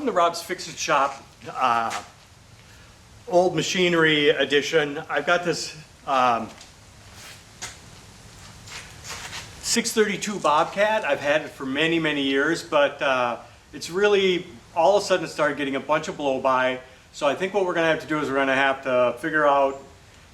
Welcome to Rob's Fix-It Shop, old machinery edition. I've got this 632 Bobcat. I've had it for many, many years, but it's really, all of a sudden it started getting a bunch of blow-by. So I think what we're gonna have to do is we're gonna have to figure out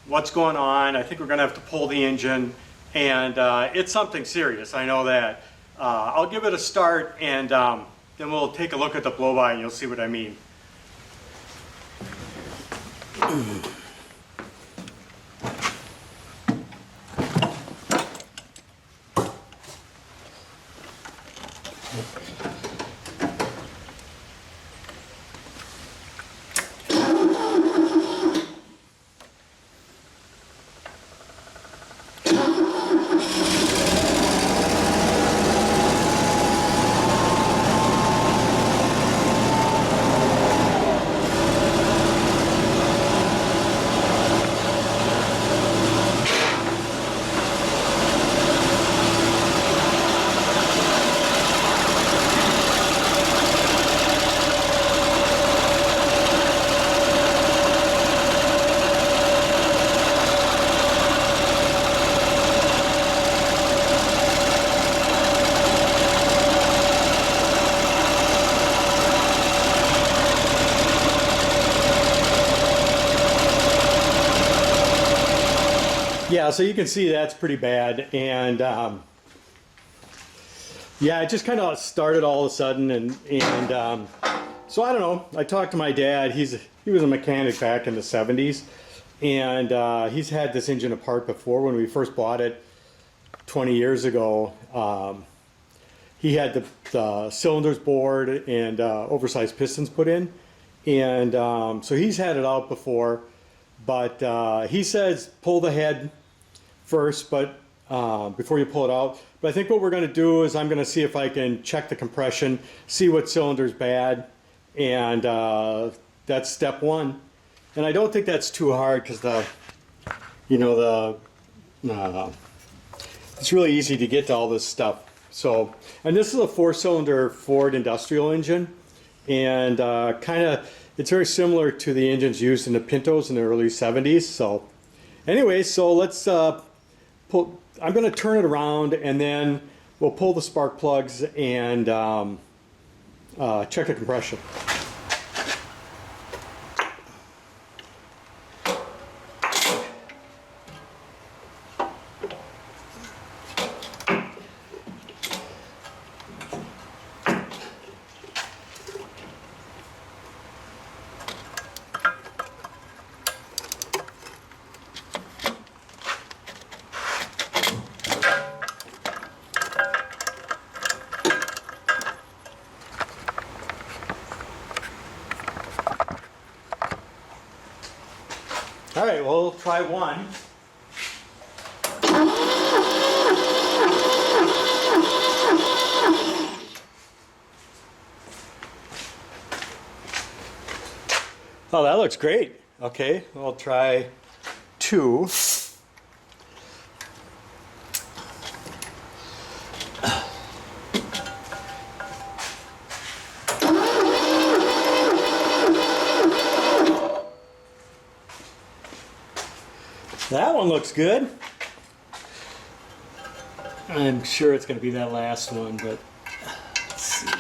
what's going on. I think we're gonna have to pull the engine, and it's something serious, I know that. I'll give it a start, and then we'll take a look at the blow-by and you'll see what I mean. Yeah, so you can see that's pretty bad, and yeah, it just kind of started all of a sudden, and so I don't know. I talked to my dad. He was a mechanic back in the 70s, and he's had this engine apart before. When we first bought it 20 years ago, he had the cylinders bored and oversized pistons put in, and so he's had it out before, but he says pull the head first, but before you pull it out. But I think what we're going to do is I'm going to see if I can check the compression, see what cylinder's bad, and that's step one. And I don't think that's too hard because it's really easy to get to all this stuff. So, and this is a 4-cylinder Ford industrial engine, and it's very similar to the engines used in the Pintos in the early 70s. So anyway, so let's I'm going to turn it around, and then we'll pull the spark plugs and check the compression. All right, well, we'll try one. Oh, that looks great. Okay, we'll try 2. That one looks good. I'm sure it's going to be that last one, but let's see.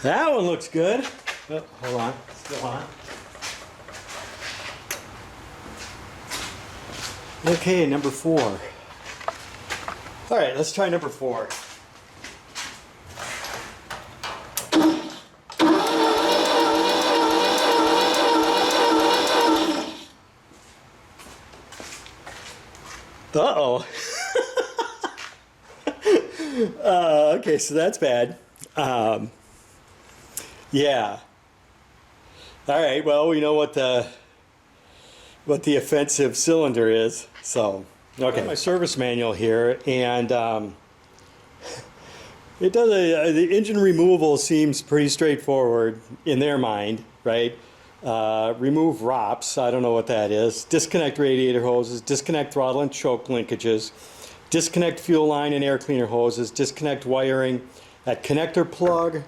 That one looks good. Oh, hold on, still on. Okay, number 4. All right, let's try number 4. Uh-oh. Okay, so that's bad. Yeah. All right, well, we know what the offensive cylinder is. So, okay. My service manual here, and it does the engine removal seems pretty straightforward in their mind, right? remove ROPS, I don't know what that is, disconnect radiator hoses, disconnect throttle and choke linkages, disconnect fuel line and air cleaner hoses, disconnect wiring at connector plug.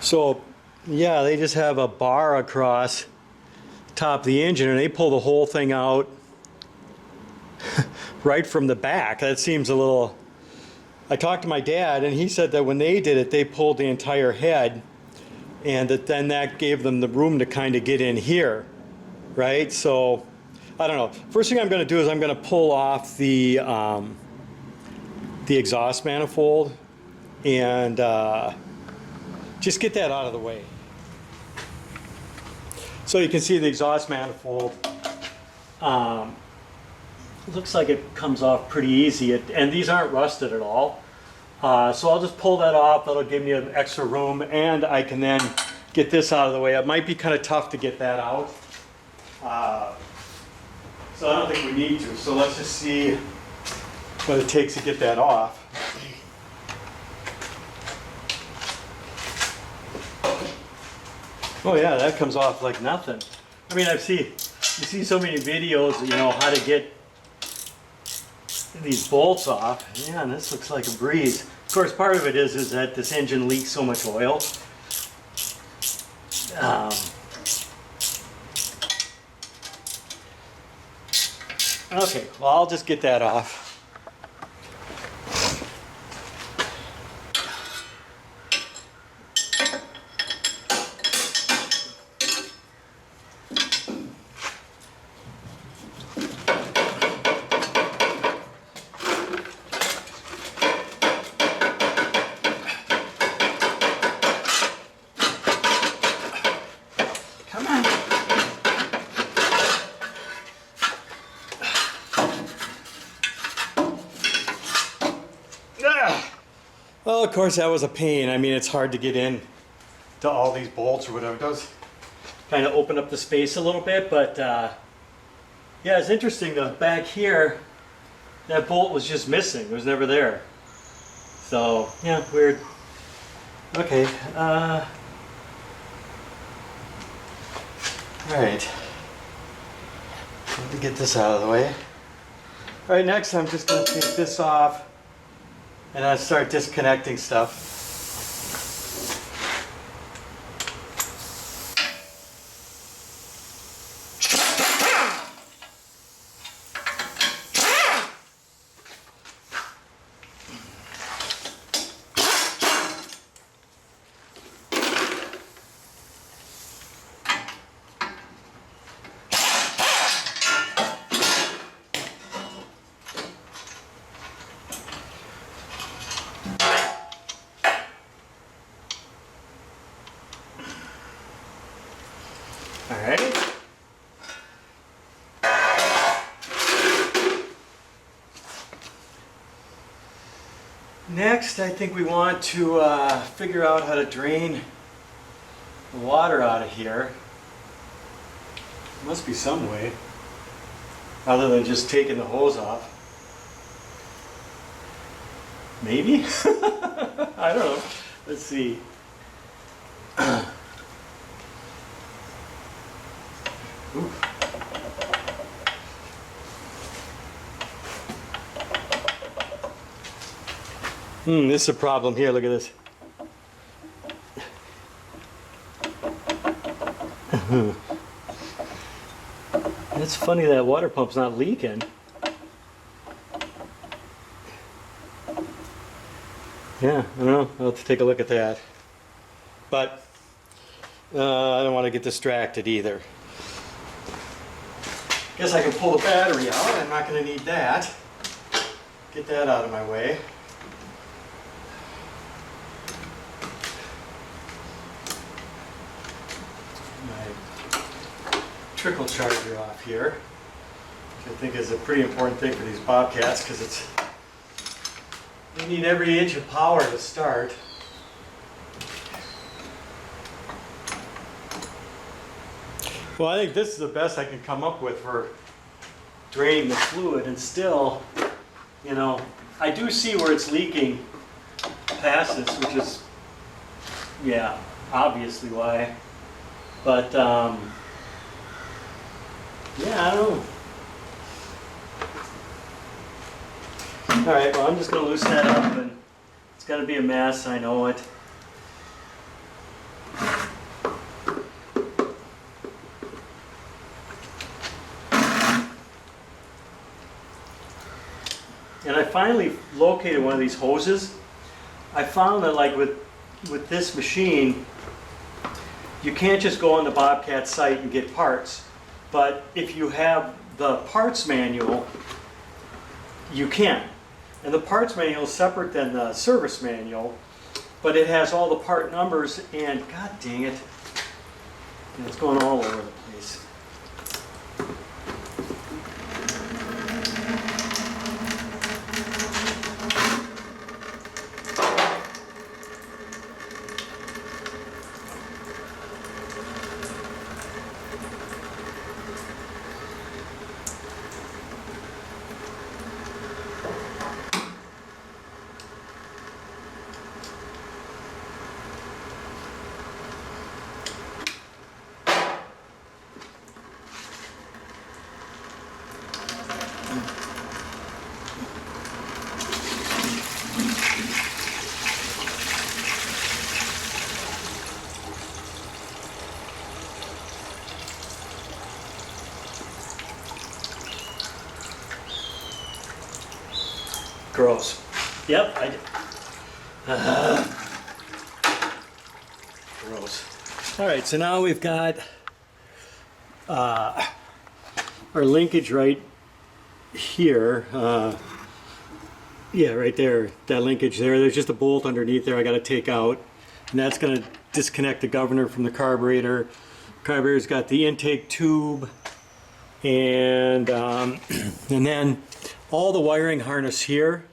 So yeah, they just have a bar across the top of the engine and they pull the whole thing out right from the back. That seems a little... I talked to my dad and he said that when they did it, they pulled the entire head and then that gave them the room to kind of get in here, right? So, I don't know. First thing I'm going to do is I'm going to pull off the exhaust manifold and just get that out of the way. So you can see the exhaust manifold. Looks like it comes off pretty easy, and these aren't rusted at all. So I'll just pull that off. That'll give me an extra room, and I can then get this out of the way. It might be kind of tough to get that out. So I don't think we need to. So let's just see what it takes to get that off. Oh yeah, that comes off like nothing. I mean, you see so many videos, you know, how to get these bolts off. Yeah, and this looks like a breeze. Of course, part of it is that this engine leaks so much oil. Okay, well, I'll just get that off. Come on. Well, of course, that was a pain. I mean, it's hard to get in to all these bolts or whatever. It does kind of open up the space a little bit, but yeah, it's interesting though. Back here, that bolt was just missing. It was never there. So, yeah, weird. Okay. All right. Let me get this out of the way. All right, next I'm just going to take this off and I start disconnecting stuff. Alright. Next, I think we want to figure out how to drain the water out of here. There must be some way, other than just taking the hose off. Maybe? I don't know. Let's see. This is a problem here. Look at this. It's funny that water pump's not leaking. Yeah, I don't know. I'll have to take a look at that. But I don't want to get distracted either. Guess I can pull the battery out. I'm not going to need that. Get that out of my way. My trickle charger off here, which I think is a pretty important thing for these Bobcats because they need every inch of power to start. Well, I think this is the best I can come up with for draining the fluid, and still, you know, I do see where it's leaking past this, which is, yeah, obviously why. But Yeah, I don't know. All right, well, I'm just going to loosen that up, and it's going to be a mess, I know it. And I finally located one of these hoses. I found that like with this machine, you can't just go on the Bobcat site and get parts. But if you have the parts manual, you can. And the parts manual is separate than the service manual, but it has all the part numbers, and god dang it, it's going all over the place. Gross. Yep, I did. Gross. All right, so now we've got our linkage right here. Yeah, right there, that linkage there. There's just a bolt underneath there I got to take out. And that's going to disconnect the governor from the carburetor. Carburetor's got the intake tube. And then all the wiring harness here,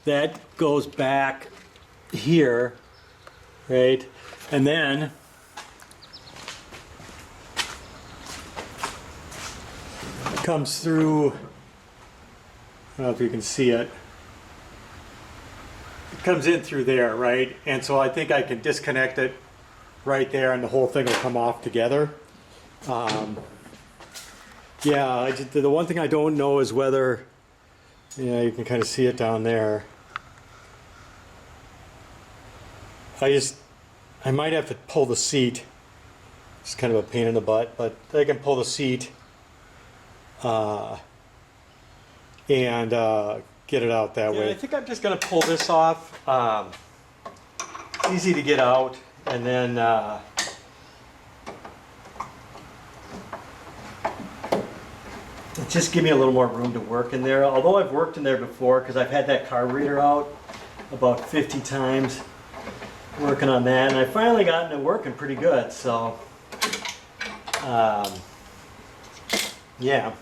that goes back here, right? And then it comes through, I don't know if you can see it. It comes in through there, right? And so I think I can disconnect it right there and the whole thing will come off together. Yeah, the one thing I don't know is whether, yeah, you can kind of see it down there. I might have to pull the seat. It's kind of a pain in the butt, but I can pull the seat and get it out that way. I think I'm just going to pull this off. It's easy to get out, and then just give me a little more room to work in there. Although I've worked in there before, because I've had that carburetor out about 50 times working on that, and I finally gotten it working pretty good. So, yeah.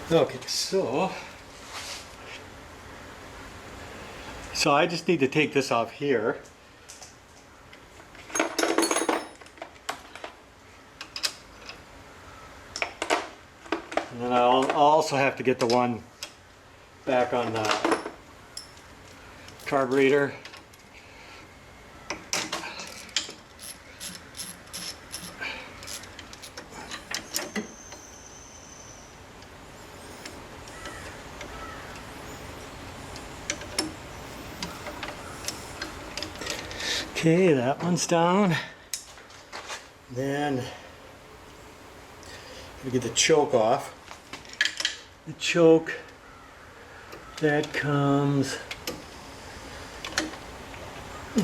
Okay, so I just need to take this off here. And then I'll also have to get the one back on the carburetor. Okay, that one's down. Then we get the choke off. The choke that comes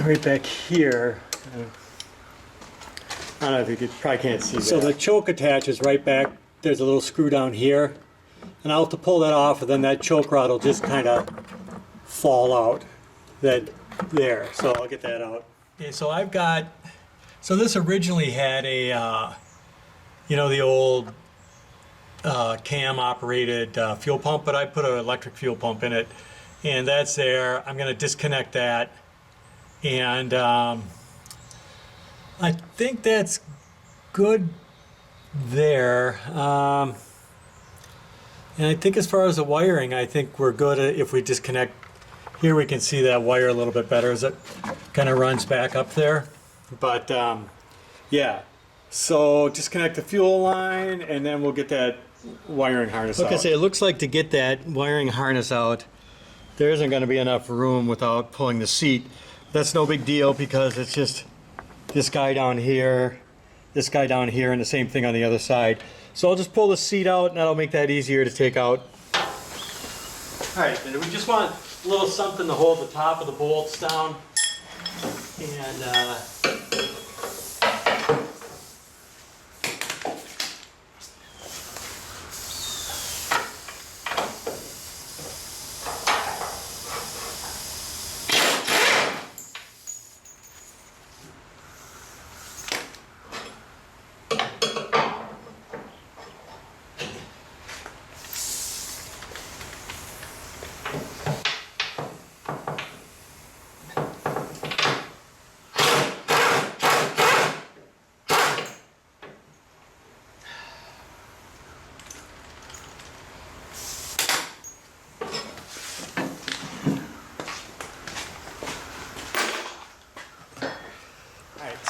right back here. I don't know if you probably can't see that. So the choke attaches right back. There's a little screw down here, and I'll have to pull that off, and then that choke rod will just kind of fall out. That there. So I'll get that out. Okay, so I've got. So this originally had a you know, the old cam operated fuel pump, but I put an electric fuel pump in it, and that's there. I'm going to disconnect that, and I think that's good there. And I think as far as the wiring, I think we're good if we disconnect. Here we can see that wire a little bit better as it kind of runs back up there. But yeah, so disconnect the fuel line and then we'll get that wiring harness out. Like I say, it looks like to get that wiring harness out, there isn't going to be enough room without pulling the seat. That's no big deal because it's just this guy down here, this guy down here, and the same thing on the other side. So I'll just pull the seat out and that'll make that easier to take out. All right, and we just want a little something to hold the top of the bolts down. And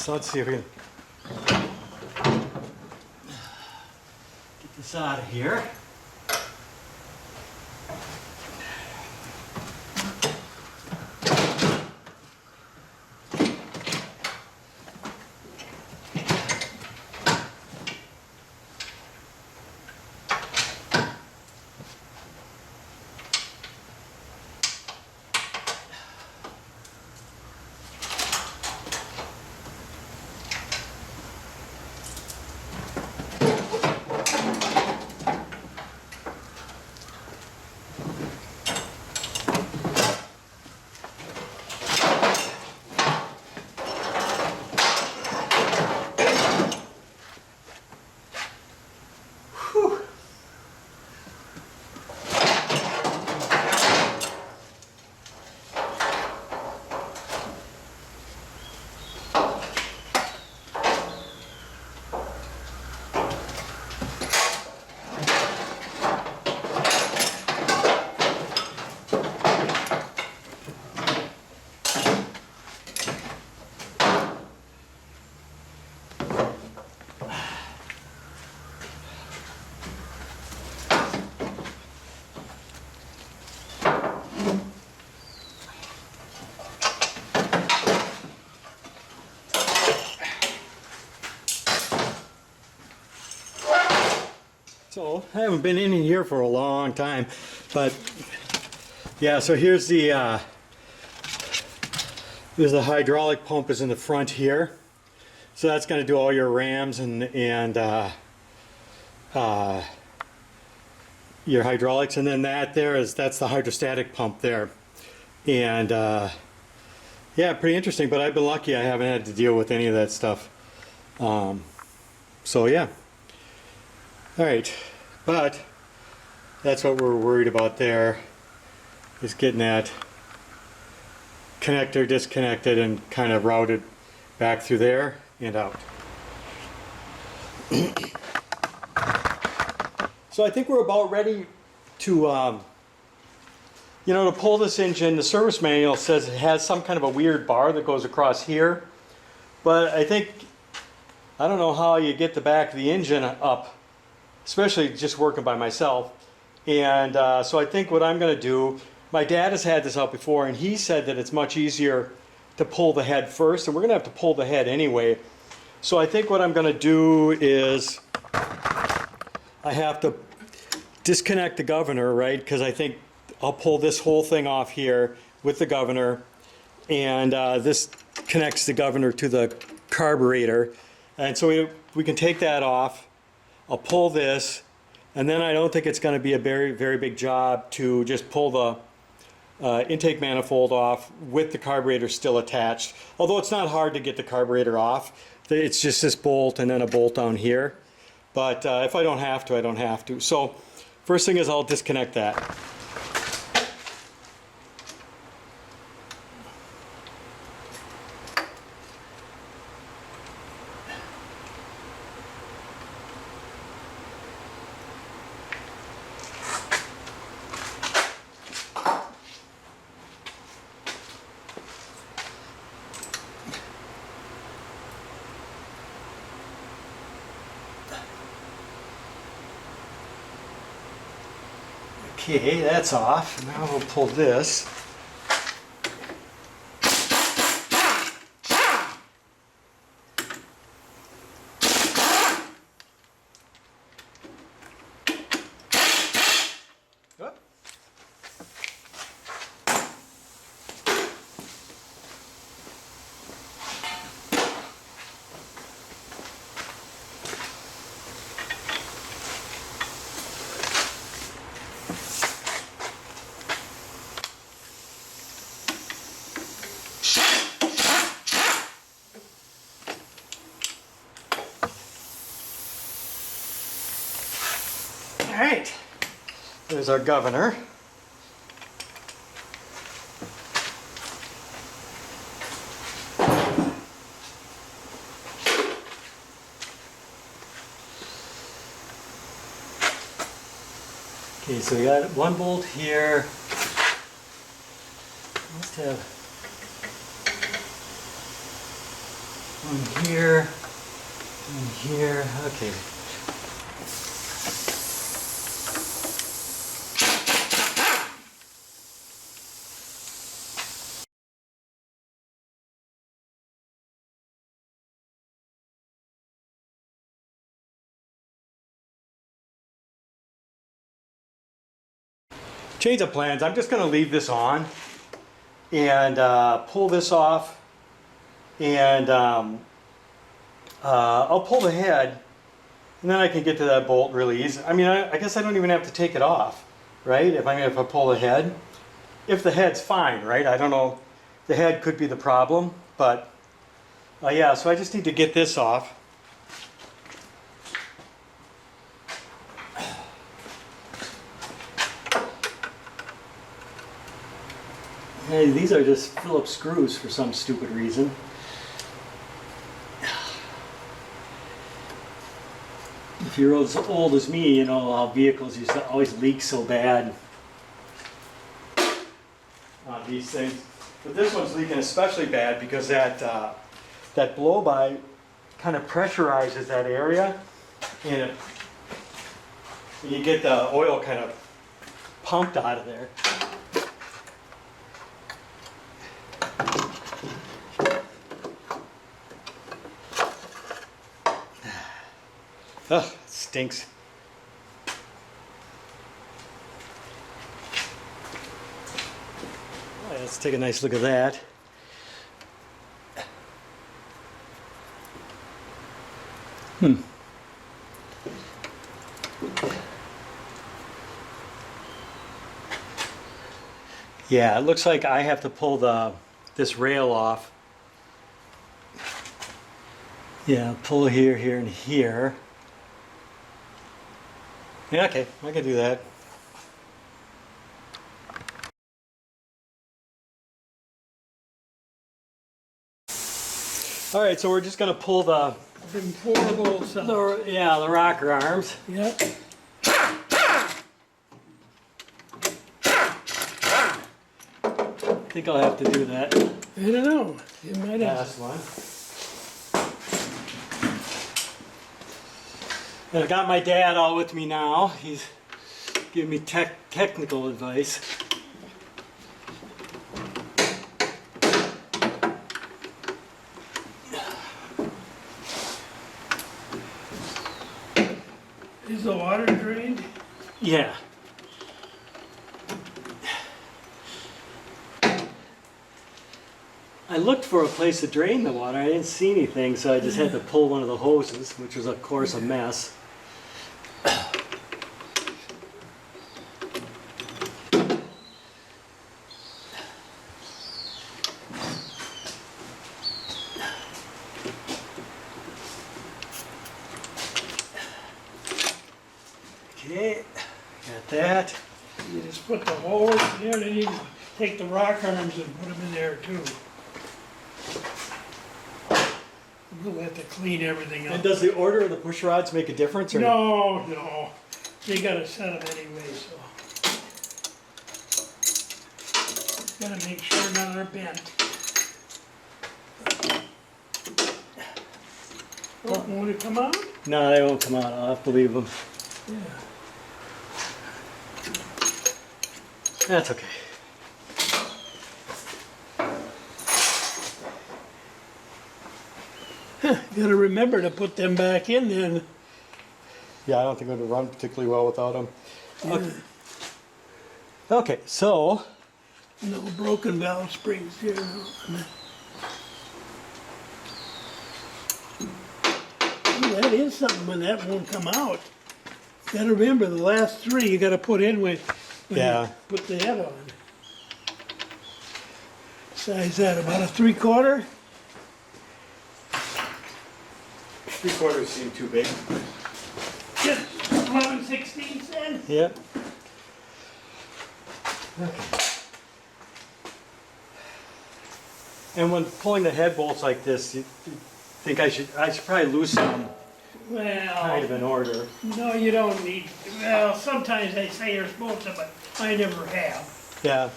so let's see if we can get this out of here. So I haven't been in here for a long time, but yeah, so here's the hydraulic pump is in the front here. So that's going to do all your rams and your hydraulics, and then that's the hydrostatic pump there. And yeah, pretty interesting, but I've been lucky I haven't had to deal with any of that stuff. So yeah. All right, but that's what we're worried about there, is getting that connector disconnected and kind of routed back through there and out. So I think we're about ready to, to pull this engine. The service manual says it has some kind of a weird bar that goes across here, but I don't know how you get the back of the engine up, especially just working by myself. And so I think what I'm going to do, my dad has had this out before, and he said that it's much easier to pull the head first, and we're going to have to pull the head anyway. So I think what I'm going to do is I have to disconnect the governor, right? Because I think I'll pull this whole thing off here with the governor, and this connects the governor to the carburetor. And so we can take that off. I'll pull this, and then I don't think it's going to be a very, very big job to just pull the intake manifold off with the carburetor still attached. Although it's not hard to get the carburetor off. It's just this bolt and then a bolt down here. But if I don't have to, I don't have to. So first thing is I'll disconnect that. Okay, that's off. Now we'll pull this. Whoop. All right, there's our governor. Okay, so we got one bolt here. Let's have one here, one here. Okay. Change of plans. I'm just going to leave this on and pull this off, and I'll pull the head, and then I can get to that bolt really easy. I mean, I guess I don't even have to take it off, right? If I pull the head, if the head's fine, right? I don't know. The head could be the problem, but yeah. So I just need to get this off. Hey, these are just Phillips screws for some stupid reason. If you're as old as me, you know how vehicles used to always leak so bad on these things. But this one's leaking especially bad because that blow-by kind of pressurizes that area, and you get the oil kind of pumped out of there. Ugh, it stinks. All right, let's take a nice look at that. Yeah, it looks like I have to pull this rail off. Yeah, pull here, here, and here. Yeah, okay, I can do that. All right, so we're just going to pull the rocker arms. Yep. I think I'll have to do that. I don't know. You might have. Last one. And I've got my dad all with me now. He's giving me technical advice. Is the water drained? Yeah. I looked for a place to drain the water. I didn't see anything, so I just had to pull one of the hoses, which was, of course, a mess. Got that. You just put the holes in there, then you can take the rock arms and put them in there too. We'll have to clean everything And up. does the order of the push rods make a difference? Or No, no, they gotta set them anyway, so. Gotta make sure none are bent. Oh, won't it come out? No, they won't come out. I'll have to leave them. Yeah. That's okay. Gotta remember to put them back in then. Yeah, I don't think it would run particularly well without them. Okay. Okay, so No broken valve springs here. Ooh, that is something when that won't come out. Gotta remember the last three you gotta put in when Yeah. you put the head on. Size that, about a 3/4? 3/4 seem too big. Just 11/16 then? Yeah. And when pulling the head bolts like this, you think I should probably loosen them kind of Well, in order. no, you don't need, well, sometimes they say you're supposed to, but I never have. Yeah.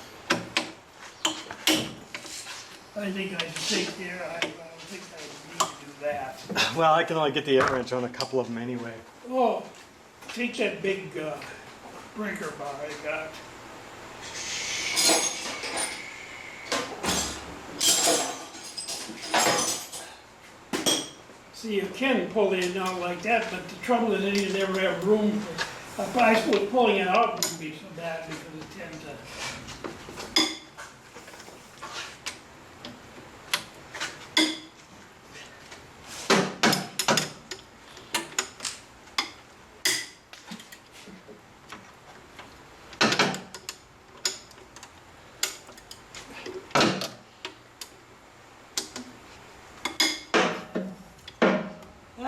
I think I should take care, I don't think I need to do that. Well, I can only get the air wrench on a couple of them anyway. Oh, take that big breaker bar I got. See, you can pull it out like that, but the trouble is that you never have room for, I suppose pulling it out wouldn't be so bad because it tends to.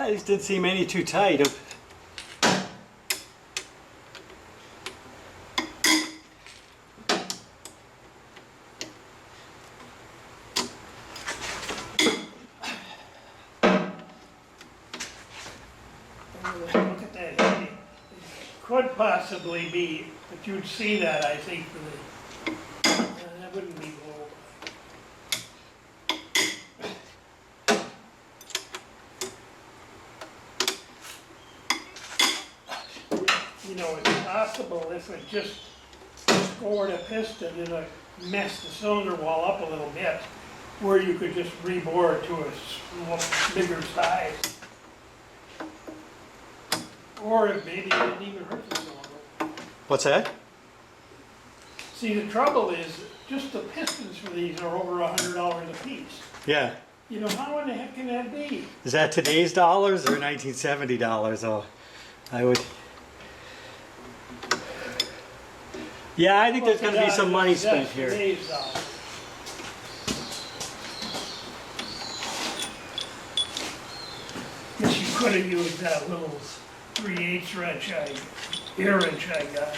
These didn't seem any too tight. Look at that head. It could possibly be, but you'd see that, I think, for the, that wouldn't be low. You know, it's possible if it just scored a piston, it'll mess the cylinder wall up a little bit, where you could just rebore it to a bigger size. Or maybe it didn't even hurt the cylinder. What's that? See, the trouble is, just the pistons for these are over $100 a piece. Yeah. You know, how in the heck can that be? Is that today's dollars or 1970 dollars? Oh, I would. Yeah, I think there's going to be some money spent That's here. today's dollars. Guess you could have used that little 3/8 wrench ear wrench I got.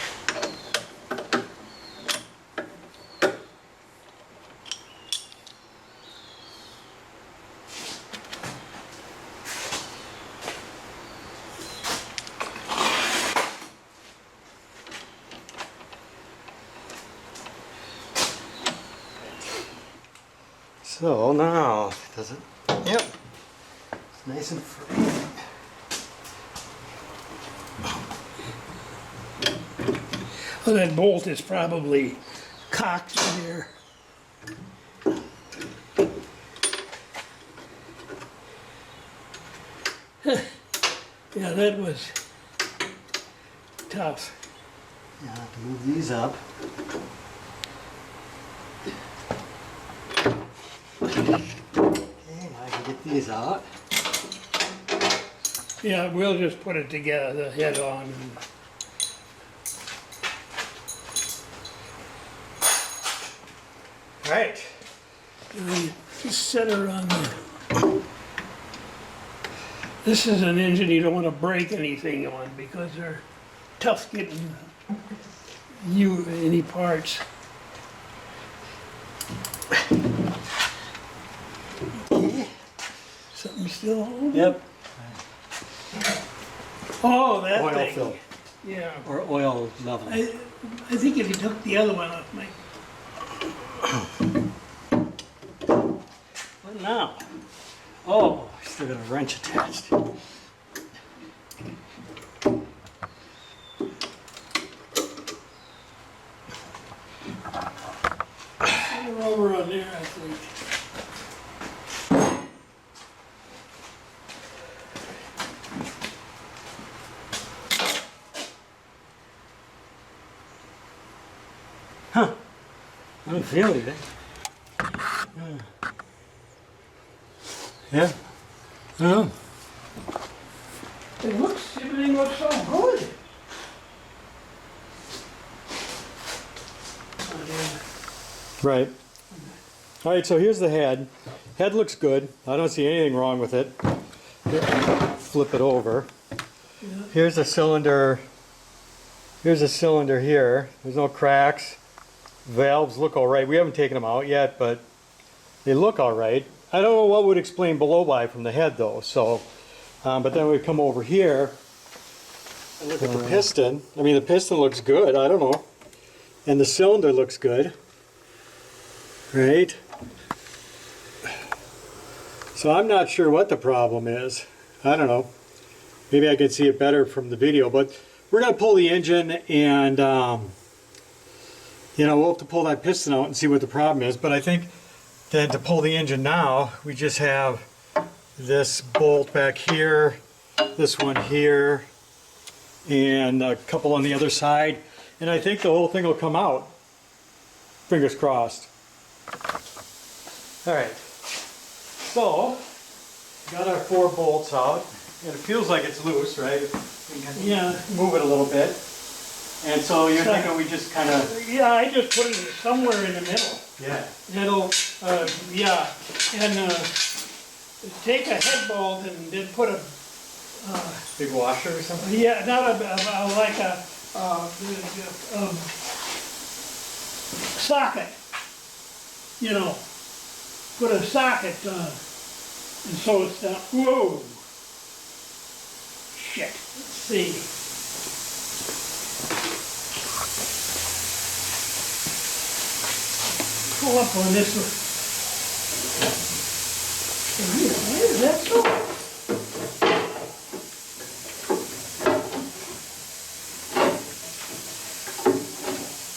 So now, does it? Yep. It's nice and free. Well, that bolt is probably cocked there. Yeah, that was tough. Yeah, I have to move these up. Okay, now I can get these out. Yeah, we'll just put it together, the head on. And Right. we just set her on the. This is an engine you don't want to break anything on because they're tough getting any parts. Something still holding? Yep. Oh, that Oil thing. fill. Yeah. Or oil level. I think if you took the other one off, Mike. What now? Oh, still got a wrench attached. We're over on there, I think. Huh. I don't feel anything. Yeah. I don't know. Everything looks so good. Right. All right, so here's the head. Head looks good. I don't see anything wrong with it. Here, flip it over. Here's a cylinder. Here's a cylinder here. There's no cracks. Valves look all right. We haven't taken them out yet, but they look all right. I don't know what would explain below by from the head though. So, but then we come over here and look at the piston. I mean, the piston looks good. I don't know, and the cylinder looks good. Right? So I'm not sure what the problem is. I don't know. Maybe I can see it better from the video, but we're going to pull the engine and, you know, we'll have to pull that piston out and see what the problem is. But I think that to pull the engine now, we just have this bolt back here, this one here, and a couple on the other side. And I think the whole thing will come out. Fingers crossed. All right, so got our 4 bolts out, and it feels like it's loose, right? We can Yeah. move it a little bit. And so you're thinking we just kind of, Yeah, I just put it somewhere in the middle. yeah. It'll, yeah, and take a head bolt and then put a, Big washer or something? yeah, not like a socket, you know, put a socket, and so it's down, whoa. Shit, let's see. Pull up on this one. Where is that going?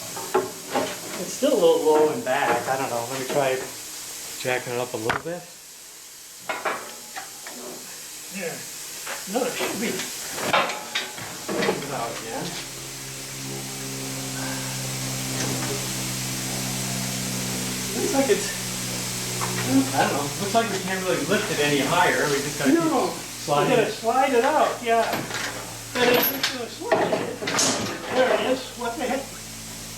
It's still a little low and back. I don't know. Let me try jacking it up a little bit. There. No, it should be. Move it out again. Looks like it's, I don't know, looks like we can't really lift it any higher. We just gotta No, keep you sliding gotta it. slide it out, yeah. And it's just gonna slide it. There it is. What the heck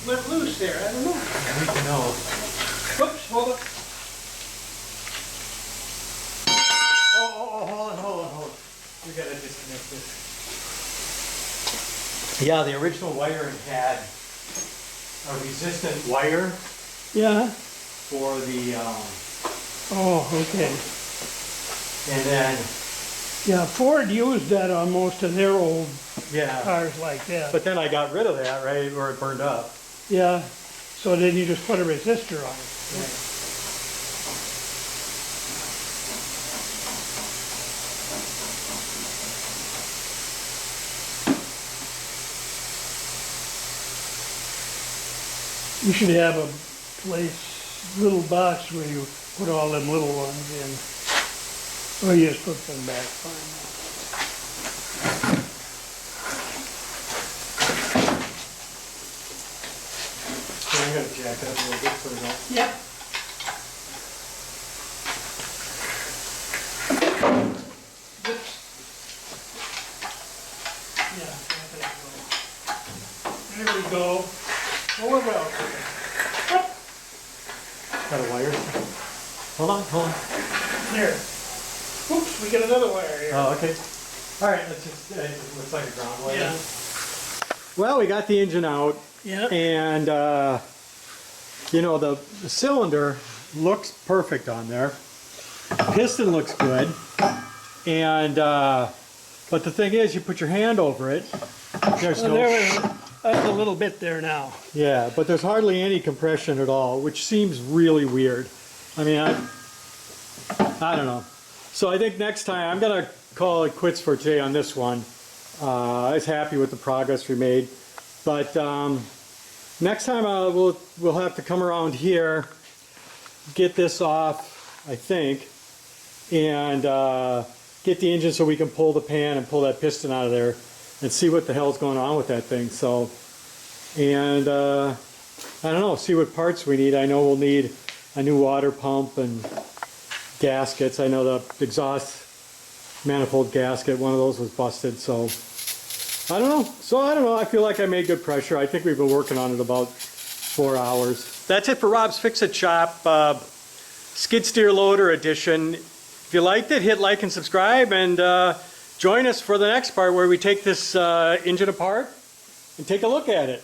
went loose there? I don't know. I need to know. Oops, hold it. Oh, hold on. We gotta disconnect this. Yeah, the original wiring had a resistant wire Yeah. for the, Oh, okay. and then, Yeah, Ford used that on most of their old yeah. cars like that. But then I got rid of that, right, where it burned up. Yeah, so then you just put a resistor on it. You should have a place, little box where you put all them little ones in. Or you just put them back fine. So I'm gonna jack it up a little bit so we don't. Yep. Oops. Yeah, there we go. Pull it out. Got a wire? Hold on. There. Oops, we got another wire here. Oh, okay. All right, let's just, it looks like a ground wire. Yeah. Well, we got the engine out, Yeah. and you know, the cylinder looks perfect on there. Piston looks good, and but the thing is, you put your hand over it. There's Well, no, there's a little bit there now. yeah, but there's hardly any compression at all, which seems really weird. I mean, I don't know. So I think next time I'm gonna call it quits for today on this one. I was happy with the progress we made, but next time we'll have to come around here, get this off, I think, and get the engine so we can pull the pan and pull that piston out of there and see what the hell's going on with that thing. So, and I don't know, see what parts we need. I know we'll need a new water pump and gaskets. I know the exhaust manifold gasket, one of those was busted, so I don't know. So I don't know, I feel like I made good pressure. I think we've been working on it about 4 hours. That's it for Rob's Fix-It Shop, skid steer loader edition. If you liked it, hit like and subscribe, and join us for the next part where we take this engine apart and take a look at it.